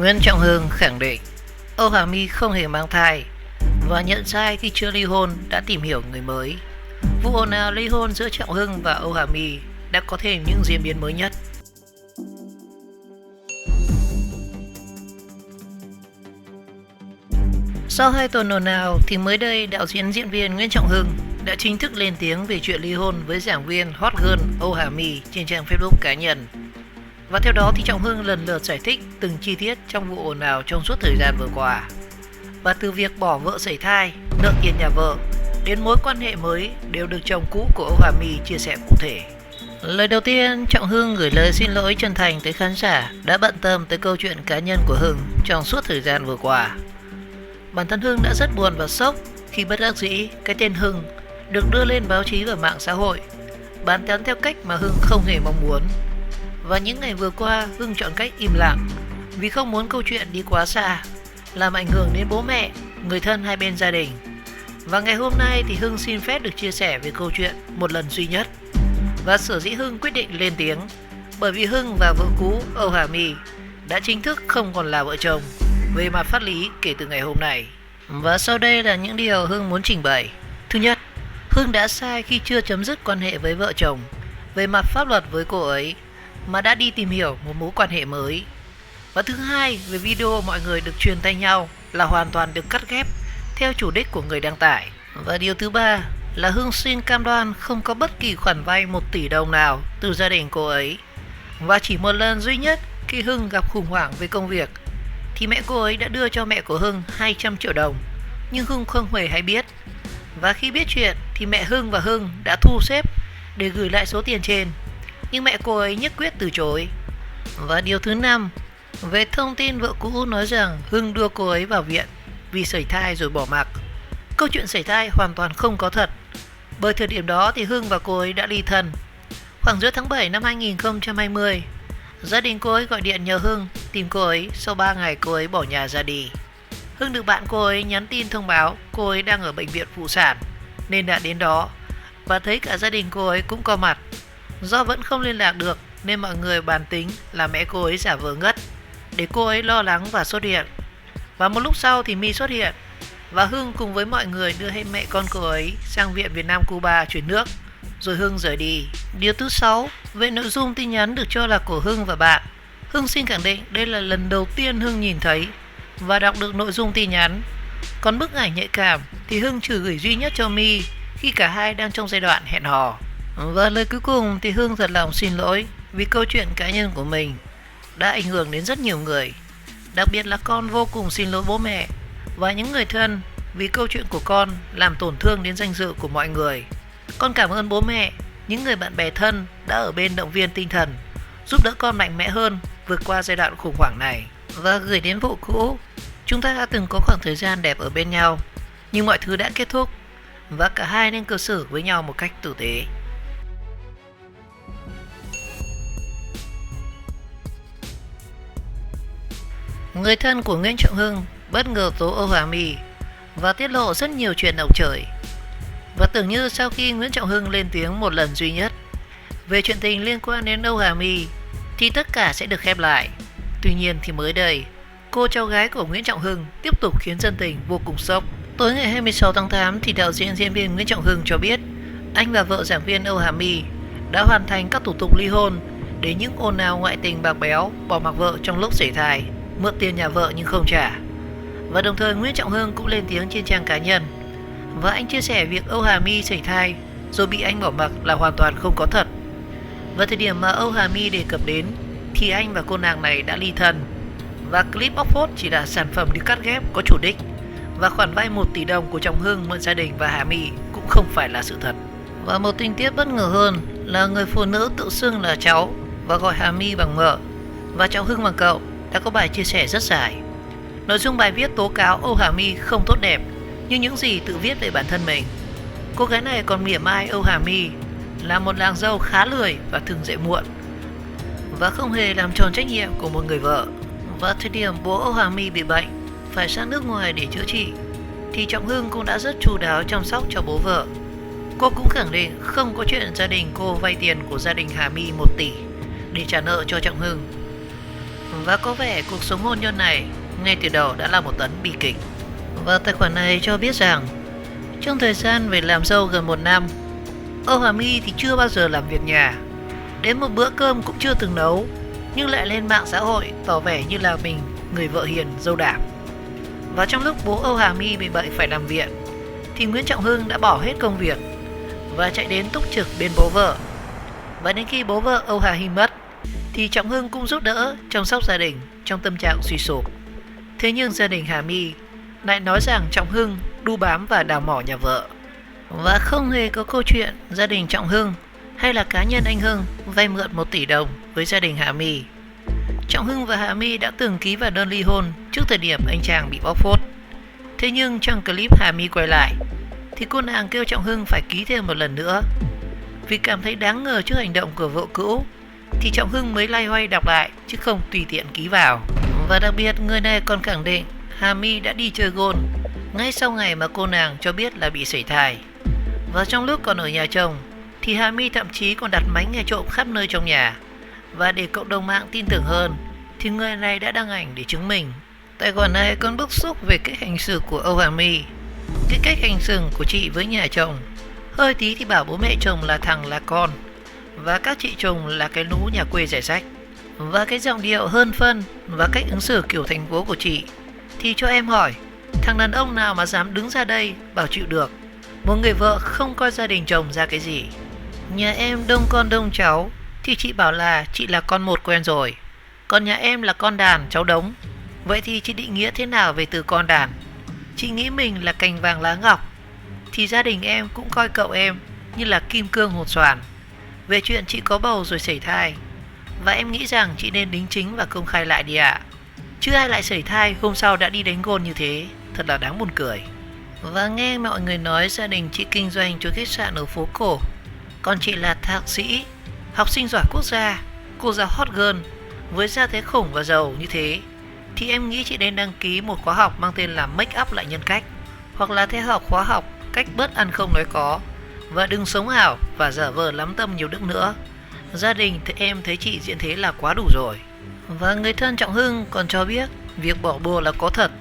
Nguyễn Trọng Hưng khẳng định Âu Hà My không hề mang thai và nhận sai khi chưa ly hôn đã tìm hiểu người mới. Vụ ồn ào ly hôn giữa Trọng Hưng và Âu Hà My đã có thêm những diễn biến mới nhất. Sau 2 tuần ồn ào thì mới đây đạo diễn viên Nguyễn Trọng Hưng đã chính thức lên tiếng về chuyện ly hôn với giảng viên hot girl Âu Hà My trên trang Facebook cá nhân. Và theo đó thì Trọng Hưng lần lượt giải thích từng chi tiết trong vụ ồn ào trong suốt thời gian vừa qua. Và từ việc bỏ vợ sẩy thai, nợ tiền nhà vợ đến mối quan hệ mới đều được chồng cũ của Âu Hà My chia sẻ cụ thể. Lời đầu tiên, Trọng Hưng gửi lời xin lỗi chân thành tới khán giả đã bận tâm tới câu chuyện cá nhân của Hưng trong suốt thời gian vừa qua. Bản thân Hưng đã rất buồn và sốc khi bất đắc dĩ cái tên Hưng được đưa lên báo chí và mạng xã hội, bàn tán theo cách mà Hưng không hề mong muốn. Và những ngày vừa qua, Hưng chọn cách im lặng vì không muốn câu chuyện đi quá xa, làm ảnh hưởng đến bố mẹ, người thân hai bên gia đình. Và ngày hôm nay thì Hưng xin phép được chia sẻ về câu chuyện một lần duy nhất. Và sở dĩ Hưng quyết định lên tiếng bởi vì Hưng và vợ cũ Âu Hà My đã chính thức không còn là vợ chồng về mặt pháp lý kể từ ngày hôm nay. Và sau đây là những điều Hưng muốn trình bày. Thứ nhất, Hưng đã sai khi chưa chấm dứt quan hệ với vợ chồng về mặt pháp luật với cô ấy, mà đã đi tìm hiểu một mối quan hệ mới. Và thứ hai, về video mọi người được truyền tay nhau là hoàn toàn được cắt ghép theo chủ đích của người đăng tải. Và điều thứ ba là Hưng xin cam đoan không có bất kỳ khoản vay 1 tỷ đồng nào từ gia đình cô ấy. Và chỉ một lần duy nhất khi Hưng gặp khủng hoảng về công việc thì mẹ cô ấy đã đưa cho mẹ của Hưng 200 triệu đồng, nhưng Hưng không hề hay biết. Và khi biết chuyện thì mẹ Hưng và Hưng đã thu xếp để gửi lại số tiền trên, nhưng mẹ cô ấy nhất quyết từ chối. Và điều thứ năm, về thông tin vợ cũ nói rằng Hưng đưa cô ấy vào viện vì sẩy thai rồi bỏ mặc. Câu chuyện sẩy thai hoàn toàn không có thật, bởi thời điểm đó thì Hưng và cô ấy đã ly thân. Khoảng giữa tháng 7 năm 2020, gia đình cô ấy gọi điện nhờ Hưng tìm cô ấy sau 3 ngày cô ấy bỏ nhà ra đi. Hưng được bạn cô ấy nhắn tin thông báo cô ấy đang ở bệnh viện phụ sản nên đã đến đó và thấy cả gia đình cô ấy cũng có mặt. Do vẫn không liên lạc được nên mọi người bàn tính là mẹ cô ấy giả vờ ngất để cô ấy lo lắng và xuất hiện. Và một lúc sau thì My xuất hiện và Hưng cùng với mọi người đưa hai mẹ con cô ấy sang viện Việt Nam Cuba chuyển nước, rồi Hưng rời đi. Điều thứ 6, về nội dung tin nhắn được cho là của Hưng và bạn. Hưng xin khẳng định đây là lần đầu tiên Hưng nhìn thấy và đọc được nội dung tin nhắn. Còn bức ảnh nhạy cảm thì Hưng chỉ gửi duy nhất cho My khi cả hai đang trong giai đoạn hẹn hò. Và lời cuối cùng thì Hưng thật lòng xin lỗi vì câu chuyện cá nhân của mình đã ảnh hưởng đến rất nhiều người. Đặc biệt là con vô cùng xin lỗi bố mẹ và những người thân vì câu chuyện của con làm tổn thương đến danh dự của mọi người. Con cảm ơn bố mẹ, những người bạn bè thân đã ở bên động viên tinh thần, giúp đỡ con mạnh mẽ hơn vượt qua giai đoạn khủng hoảng này. Và gửi đến vợ cũ, chúng ta đã từng có khoảng thời gian đẹp ở bên nhau, nhưng mọi thứ đã kết thúc và cả hai nên cư xử với nhau một cách tử tế. Người thân của Nguyễn Trọng Hưng bất ngờ tố Âu Hà My và tiết lộ rất nhiều chuyện động trời. Và tưởng như sau khi Nguyễn Trọng Hưng lên tiếng một lần duy nhất về chuyện tình liên quan đến Âu Hà My thì tất cả sẽ được khép lại. Tuy nhiên thì mới đây, cô cháu gái của Nguyễn Trọng Hưng tiếp tục khiến dân tình vô cùng sốc. Tối ngày 26 tháng 8 thì đạo diễn viên Nguyễn Trọng Hưng cho biết anh và vợ giảng viên Âu Hà My đã hoàn thành các thủ tục ly hôn để những ồn ào ngoại tình bạc béo, bỏ mặc vợ trong lúc sẩy thai, mượn tiền nhà vợ nhưng không trả. Và đồng thời Nguyễn Trọng Hưng cũng lên tiếng trên trang cá nhân và anh chia sẻ việc Âu Hà My sẩy thai rồi bị anh bỏ mặc là hoàn toàn không có thật. Và thời điểm mà Âu Hà My đề cập đến thì anh và cô nàng này đã ly thân. Và clip bóc phốt chỉ là sản phẩm được cắt ghép có chủ đích. Và khoản vay 1 tỷ đồng của Trọng Hưng mượn gia đình và Hà My cũng không phải là sự thật. Và một tình tiết bất ngờ hơn là người phụ nữ tự xưng là cháu và gọi Hà My bằng mợ và Trọng Hưng bằng cậu đã có bài chia sẻ rất dài. Nội dung bài viết tố cáo Âu Hà My không tốt đẹp như những gì tự viết về bản thân mình. Cô gái này còn mỉa mai Âu Hà My là một nàng dâu khá lười và thường dậy muộn và không hề làm tròn trách nhiệm của một người vợ. Và thời điểm bố Âu Hà My bị bệnh phải sang nước ngoài để chữa trị thì Trọng Hưng cũng đã rất chu đáo chăm sóc cho bố vợ. Cô cũng khẳng định không có chuyện gia đình cô vay tiền của gia đình Hà My 1 tỷ để trả nợ cho Trọng Hưng. Và có vẻ cuộc sống hôn nhân này ngay từ đầu đã là một tấn bi kịch. Và tài khoản này cho biết rằng trong thời gian về làm dâu gần 1 năm, Âu Hà My thì chưa bao giờ làm việc nhà, đến một bữa cơm cũng chưa từng nấu, nhưng lại lên mạng xã hội tỏ vẻ như là mình người vợ hiền dâu đảm. Và trong lúc bố Âu Hà My bị bệnh phải nằm viện, thì Nguyễn Trọng Hưng đã bỏ hết công việc và chạy đến túc trực bên bố vợ. Và đến khi bố vợ Âu Hà Hy mất, thì Trọng Hưng cũng giúp đỡ chăm sóc gia đình trong tâm trạng suy sụp. Thế nhưng gia đình Hà My lại nói rằng Trọng Hưng đu bám và đào mỏ nhà vợ. Và không hề có câu chuyện gia đình Trọng Hưng hay là cá nhân anh Hưng vay mượn 1 tỷ đồng với gia đình Hà My. Trọng Hưng và Hà My đã từng ký vào đơn ly hôn trước thời điểm anh chàng bị bóc phốt. Thế nhưng trong clip Hà My quay lại, thì cô nàng kêu Trọng Hưng phải ký thêm một lần nữa. Vì cảm thấy đáng ngờ trước hành động của vợ cũ, thì Trọng Hưng mới loay hoay đọc lại chứ không tùy tiện ký vào. Và đặc biệt người này còn khẳng định Hà My đã đi chơi gôn ngay sau ngày mà cô nàng cho biết là bị sảy thai. Và trong lúc còn ở nhà chồng, thì Hà My thậm chí còn đặt máy nghe trộm khắp nơi trong nhà. Và để cộng đồng mạng tin tưởng hơn, thì người này đã đăng ảnh để chứng minh. Tài khoản này còn bức xúc về cách hành xử của Âu Hà My. Cái cách hành xử của chị với nhà chồng, hơi tí thì bảo bố mẹ chồng là thằng là con, và các chị chồng là cái lũ nhà quê rẻ rách. Và cái giọng điệu hơn phân và cách ứng xử kiểu thành phố của chị, thì cho em hỏi, thằng đàn ông nào mà dám đứng ra đây bảo chịu được một người vợ không coi gia đình chồng ra cái gì? Nhà em đông con đông cháu, thì chị bảo là chị là con một quen rồi, còn nhà em là con đàn cháu đống. Vậy thì chị định nghĩa thế nào về từ con đàn? Chị nghĩ mình là cành vàng lá ngọc, thì gia đình em cũng coi cậu em như là kim cương hột xoàn. Về chuyện chị có bầu rồi sảy thai, và em nghĩ rằng chị nên đính chính và công khai lại đi ạ. Chứ ai lại sảy thai hôm sau đã đi đánh gôn như thế, thật là đáng buồn cười. Và nghe mọi người nói gia đình chị kinh doanh chuỗi khách sạn ở phố cổ, còn chị là thạc sĩ, học sinh giỏi quốc gia, cô giáo hot girl với gia thế khủng và giàu như thế, thì em nghĩ chị nên đăng ký một khóa học mang tên là Make Up Lại Nhân Cách, hoặc là theo học khóa học cách bớt ăn không nói có, và đừng sống ảo và giả vờ lắm tâm nhiều đức nữa. Gia đình thì em thấy chị diễn thế là quá đủ rồi. Và người thân Trọng Hưng còn cho biết việc bỏ bùa là có thật,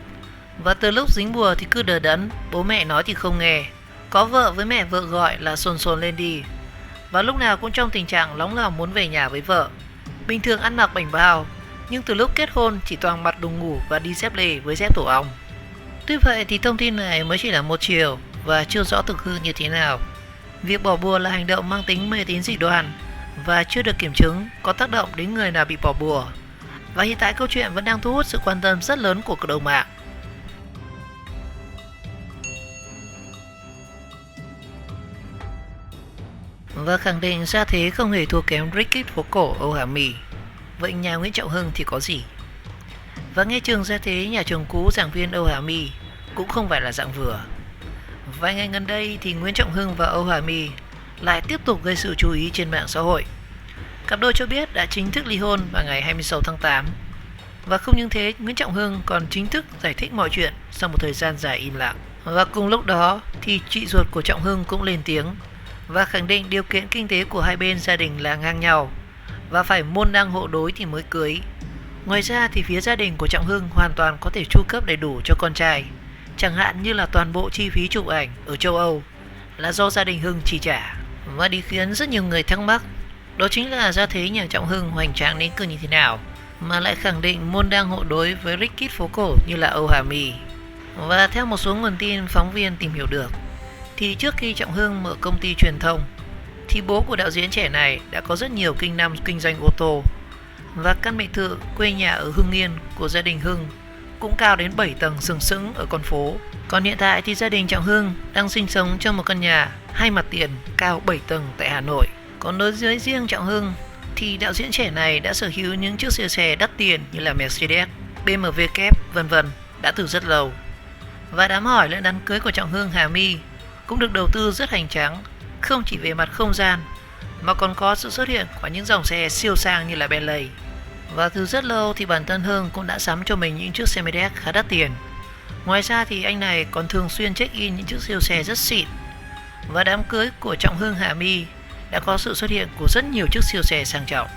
và từ lúc dính bùa thì cứ đờ đẫn, bố mẹ nói thì không nghe, có vợ với mẹ vợ gọi là sồn sồn lên đi, và lúc nào cũng trong tình trạng nóng lòng muốn về nhà với vợ. Bình thường ăn mặc bảnh bao, nhưng từ lúc kết hôn chỉ toàn mặc đồ ngủ và đi dép lê với dép tổ ong. Tuy vậy thì thông tin này mới chỉ là một chiều và chưa rõ thực hư như thế nào. Việc bỏ bùa là hành động mang tính mê tín dị đoan và chưa được kiểm chứng có tác động đến người nào bị bỏ bùa. Và hiện tại câu chuyện vẫn đang thu hút sự quan tâm rất lớn của cộng đồng mạng. Và khẳng định gia thế không hề thua kém Ricky phố cổ Âu Hà My. Vậy nhà Nguyễn Trọng Hưng thì có gì? Và nghe chừng gia thế nhà chồng cũ giảng viên Âu Hà My cũng không phải là dạng vừa. Vài ngày gần đây thì Nguyễn Trọng Hưng và Âu Hà My lại tiếp tục gây sự chú ý trên mạng xã hội. Cặp đôi cho biết đã chính thức ly hôn vào ngày 26 tháng 8. Và không những thế, Nguyễn Trọng Hưng còn chính thức giải thích mọi chuyện sau một thời gian dài im lặng. Và cùng lúc đó thì chị ruột của Trọng Hưng cũng lên tiếng và khẳng định điều kiện kinh tế của hai bên gia đình là ngang nhau và phải môn đăng hộ đối thì mới cưới. Ngoài ra thì phía gia đình của Trọng Hưng hoàn toàn có thể chu cấp đầy đủ cho con trai, chẳng hạn như là toàn bộ chi phí chụp ảnh ở châu Âu là do gia đình Hưng chi trả. Và điều khiến rất nhiều người thắc mắc đó chính là gia thế nhà Trọng Hưng hoành tráng đến cỡ như thế nào mà lại khẳng định môn đăng hộ đối với Ricky phố cổ như là Âu Hà My. Và theo một số nguồn tin phóng viên tìm hiểu được, thì trước khi Trọng Hưng mở công ty truyền thông thì bố của đạo diễn trẻ này đã có rất nhiều kinh năm kinh doanh ô tô, và căn biệt thự quê nhà ở Hưng Yên của gia đình Hưng cũng cao đến 7 tầng sừng sững ở con phố. Còn hiện tại thì gia đình Trọng Hưng đang sinh sống trong một căn nhà 2 mặt tiền cao 7 tầng tại Hà Nội. Còn đối với riêng Trọng Hưng thì đạo diễn trẻ này đã sở hữu những chiếc siêu xe đắt tiền như là Mercedes, BMW kép vân vân đã từ rất lâu. Và đám hỏi lẫn đám cưới của Trọng Hưng Hà My cũng được đầu tư rất hoành tráng, không chỉ về mặt không gian mà còn có sự xuất hiện của những dòng xe siêu sang như là Bentley. Và từ rất lâu thì bản thân Hưng cũng đã sắm cho mình những chiếc xe Mercedes khá đắt tiền. Ngoài ra thì anh này còn thường xuyên check in những chiếc siêu xe rất xịn. Và đám cưới của Trọng Hưng Hà My đã có sự xuất hiện của rất nhiều chiếc siêu xe sang trọng.